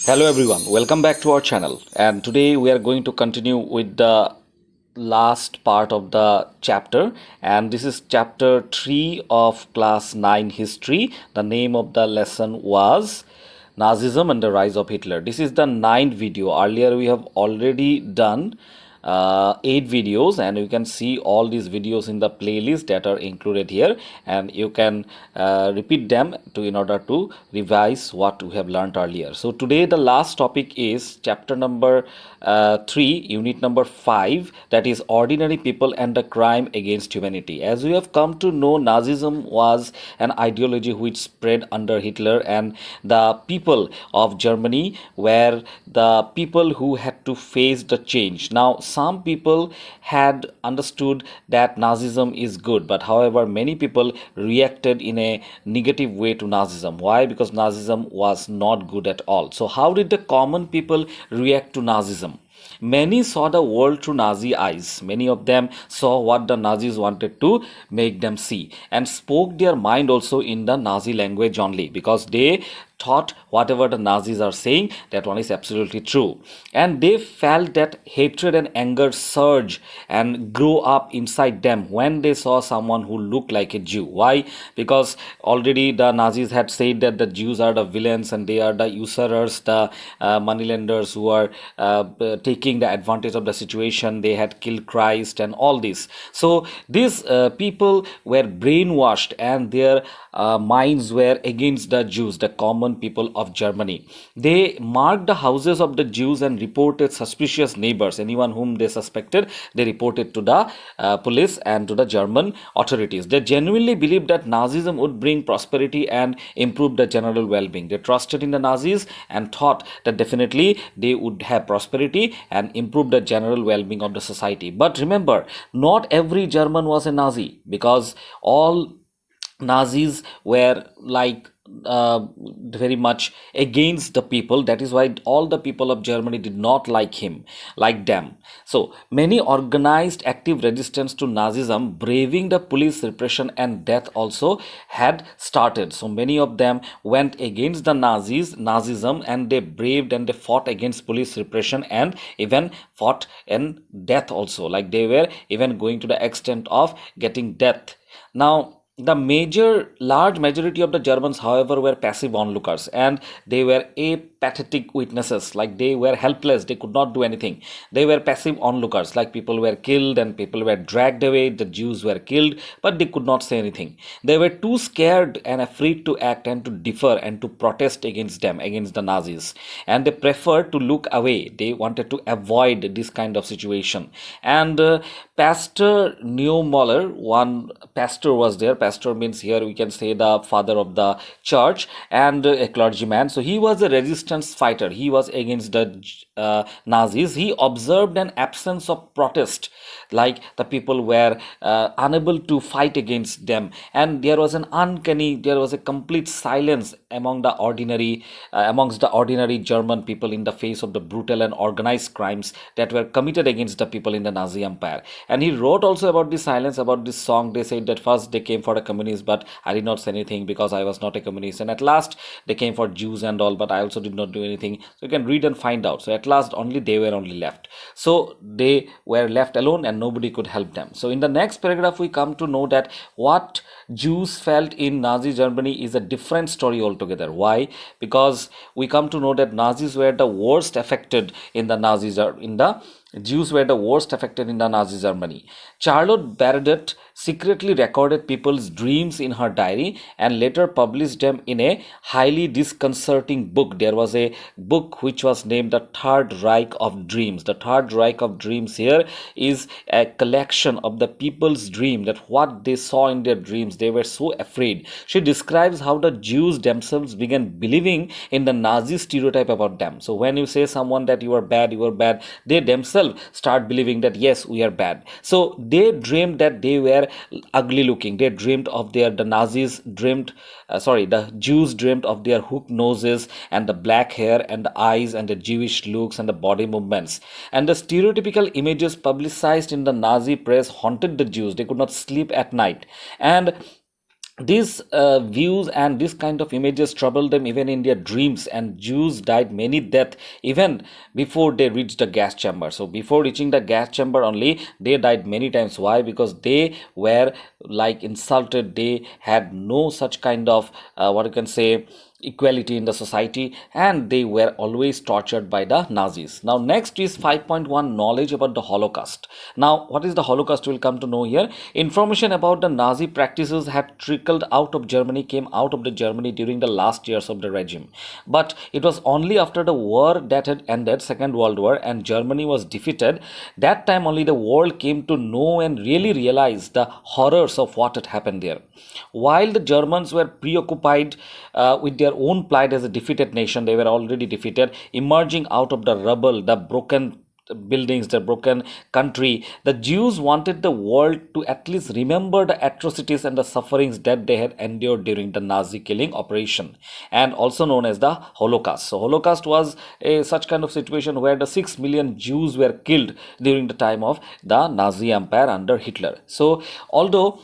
Hello everyone, welcome back to our channel. And today we are going to continue with the last part of the chapter, and this is chapter 3 of class 9 history. The name of the lesson was Nazism and the Rise of Hitler. This is the ninth video. Earlier we have already done 8 videos, and you can see all these videos in the playlist that are included here, and you can repeat them in order to revise what we have learned earlier. So today the last topic is chapter number 3, unit number 5, that is ordinary people and the crime against humanity. As we have come to know, Nazism was an ideology which spread under Hitler, and the people of Germany were the people who had to face the change. Now some people had understood that Nazism is good, but however many people reacted in a negative way to Nazism. Why? Because Nazism was not good at all. So how did the common people react to Nazism? Many saw the world through Nazi eyes. Many of them saw what the Nazis wanted to make them see, and spoke their mind also in the Nazi language only, because they thought whatever the Nazis are saying, that one is absolutely true. And they felt that hatred and anger surge and grow up inside them when they saw someone who looked like a Jew. Why? Because already the Nazis had said that the Jews are the villains and they are the usurers, the moneylenders who are taking the advantage of the situation. They had killed Christ and all this. So these people were brainwashed, and their minds were against the Jews, the common people of Germany. They marked the houses of the Jews and reported suspicious neighbors. Anyone whom they suspected, they reported to the police and to the German authorities. They genuinely believed that Nazism would bring prosperity and improve the general well-being. They trusted in the Nazis and thought that definitely they would have prosperity and improve the general well-being of the society. But remember, not every German was a Nazi, because all Nazis were very much against the people. That is why all the people of Germany did not like them. So many organized active resistance to Nazism, braving the police repression and death, also had started. So many of them went against the Nazism, and they braved and they fought against police repression and even fought in death also. Like they were even going to the extent of getting death. Now the large majority of the Germans, however, were passive onlookers, and they were apathetic witnesses. Like they were helpless, they could not do anything. They were passive onlookers. Like people were killed and people were dragged away, the Jews were killed, but they could not say anything. They were too scared and afraid to act and to differ and to protest against them, against the Nazis, and they preferred to look away. They wanted to avoid this kind of situation. And Pastor Neumüller, one pastor was there. Pastor means here we can say the father of the church, and a clergyman. So he was a resistance fighter. He was against the Nazis. He observed an absence of protest, like the people were unable to fight against them, and there was a complete silence amongst the ordinary German people in the face of the brutal and organized crimes that were committed against the people in the Nazi Empire. And he wrote also about this silence, about this song. They said that first they came for the communists, but I did not say anything because I was not a communist. And at last they came for Jews and all, but I also did not do anything. So you can read and find out. So at last they were only left. So they were left alone and nobody could help them. So in the next paragraph we come to know that what Jews felt in Nazi Germany is a different story altogether. Why? Because we come to know that Nazis were the worst affected in the Jews were the worst affected in the Nazi Germany. Charlotte Bernadette secretly recorded people's dreams in her diary and later published them in a highly disconcerting book. There was a book which was named The Third Reich of Dreams. The Third Reich of Dreams here is a collection of the people's dream, that what they saw in their dreams. They were so afraid. She describes how the Jews themselves began believing in the Nazi stereotype about them. So when you say someone that you are bad, they themselves start believing that yes, we are bad. So they dreamed that they were ugly looking. They dreamed of the Jews dreamed of their hooked noses and the black hair and the eyes and the Jewish looks and the body movements. And the stereotypical images publicized in the Nazi press haunted the Jews. They could not sleep at night. And these views and this kind of images troubled them even in their dreams, and Jews died many deaths even before they reached the gas chamber. So before reaching the gas chamber only, they died many times. Why? Because they were like insulted. They had no such kind of what you can say equality in the society, and they were always tortured by the Nazis. Now next is 5.1, knowledge about the Holocaust. Now what is the Holocaust? We'll come to know here. Information about the Nazi practices had trickled out of Germany, came out of the Germany during the last years of the regime, but it was only after the war that had ended, Second World War, and Germany was defeated. That time only the world came to know and really realize the horrors of what had happened there. While the Germans were preoccupied with their own plight as a defeated nation, they were already defeated, emerging out of the rubble, the broken buildings, the broken country. The Jews wanted the world to at least remember the atrocities and the sufferings that they had endured during the Nazi killing operation, and also known as the Holocaust. So Holocaust was a such kind of situation where the 6 million Jews were killed during the time of the Nazi Empire under Hitler. So although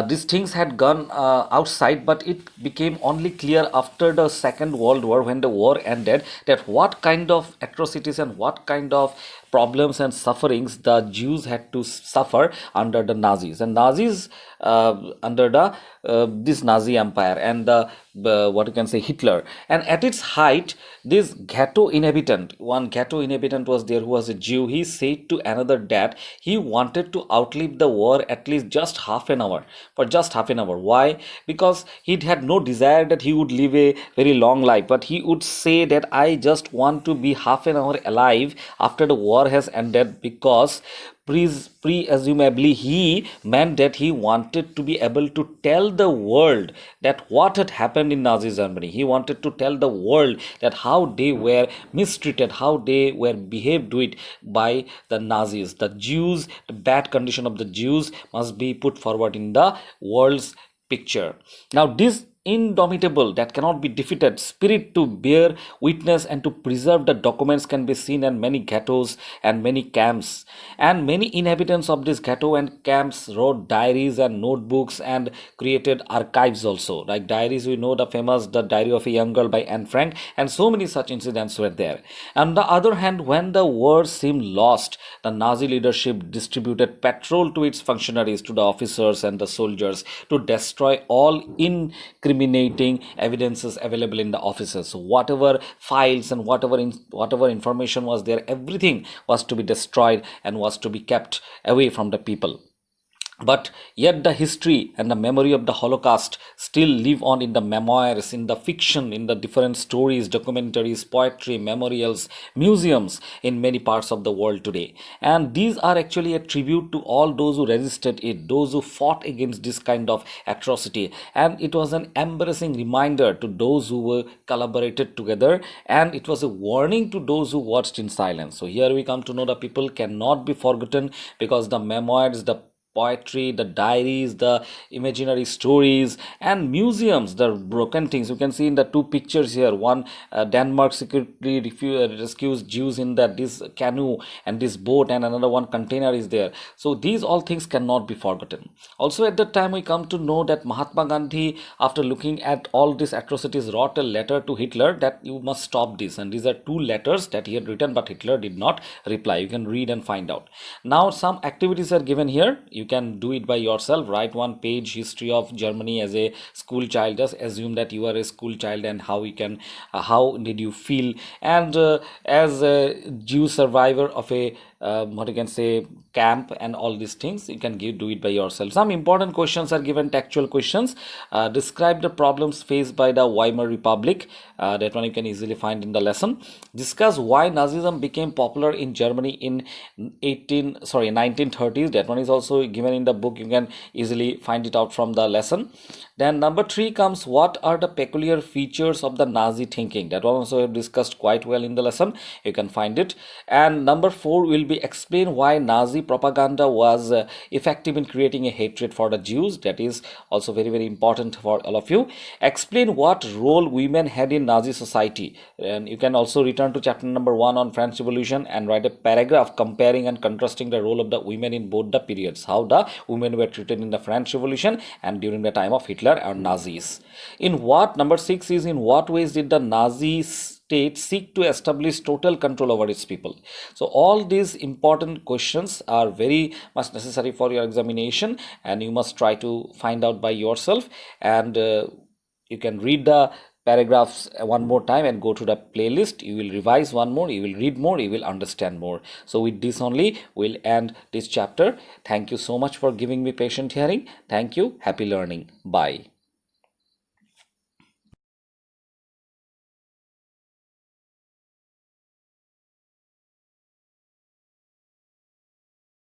these things had gone outside, but it became only clear after the Second World War, when the war ended, that what kind of atrocities and what kind of problems and sufferings the Jews had to suffer under the Nazis. And Nazis under the this Nazi empire and the what you can say Hitler. And at its height, this ghetto inhabitant, one ghetto inhabitant was there who was a Jew. He said to another that he wanted to outlive the war at least just half an hour, for just half an hour. Why? Because he had no desire that he would live a very long life, but he would say that I just want to be half an hour alive after the war has ended, because presumably he meant that he wanted to be able to tell the world that what had happened in Nazi Germany. He wanted to tell the world that how they were mistreated, how they were behaved with by the Nazis. The Jews, the bad condition of the Jews must be put forward in the world's picture. Now this indomitable, that cannot be defeated spirit to bear witness and to preserve the documents can be seen in many ghettos and many camps, and many inhabitants of this ghetto and camps wrote diaries and notebooks and created archives also, like diaries. We know the famous The Diary of a Young Girl by Anne Frank, and so many such incidents were there. On the other hand, when the war seemed lost, the Nazi leadership distributed petrol to its functionaries, to the officers and the soldiers, to destroy all incriminating evidences available in the offices. So whatever files and whatever information was there, everything was to be destroyed and was to be kept away from the people. But yet the history and the memory of the Holocaust still live on in the memoirs, in the fiction, in the different stories, documentaries, poetry, memorials, museums in many parts of the world today. And these are actually a tribute to all those who resisted it, those who fought against this kind of atrocity. And it was an embarrassing reminder to those who were collaborated together, and it was a warning to those who watched in silence. So here we come to know the people cannot be forgotten, because the memoirs, the poetry, the diaries, the imaginary stories, and museums, the broken things. You can see in the two pictures here, one Denmark secretly rescues Jews in this canoe and this boat, and another one container is there. So these all things cannot be forgotten. Also at that time we come to know that Mahatma Gandhi, after looking at all these atrocities, wrote a letter to Hitler that you must stop this, and these are two letters that he had written, but Hitler did not reply. You can read and find out. Now some activities are given here. You can do it by yourself. Write one page history of Germany as a school child. Just assume that you are a school child and how you can how did you feel, and as a Jew survivor of a what you can say camp, and all these things you can do it by yourself. Some important questions are given, textual questions. Describe the problems faced by the Weimar Republic. That one you can easily find in the lesson. Discuss why Nazism became popular in Germany in 1930s. That one is also given in the book. You can easily find it out from the lesson. Then number 3 comes, what are the peculiar features of the Nazi thinking? That one also I have discussed quite well in the lesson. You can find it. And number 4 will be explain why Nazi propaganda was effective in creating a hatred for the Jews. That is also very, very important for all of you. Explain what role women had in Nazi society. And you can also return to chapter number 1 on French Revolution and write a paragraph comparing and contrasting the role of the women in both the periods, how the women were treated in the French Revolution and during the time of Hitler and Nazis. In what, number 6 is, in what ways did the Nazi state seek to establish total control over its people? So all these important questions are very much necessary for your examination, and you must try to find out by yourself. And you can read the paragraphs one more time and go to the playlist. You will revise one more, you will read more, you will understand more. So with this only we'll end this chapter. Thank you so much for giving me patient hearing. Thank you. Happy learning. Bye.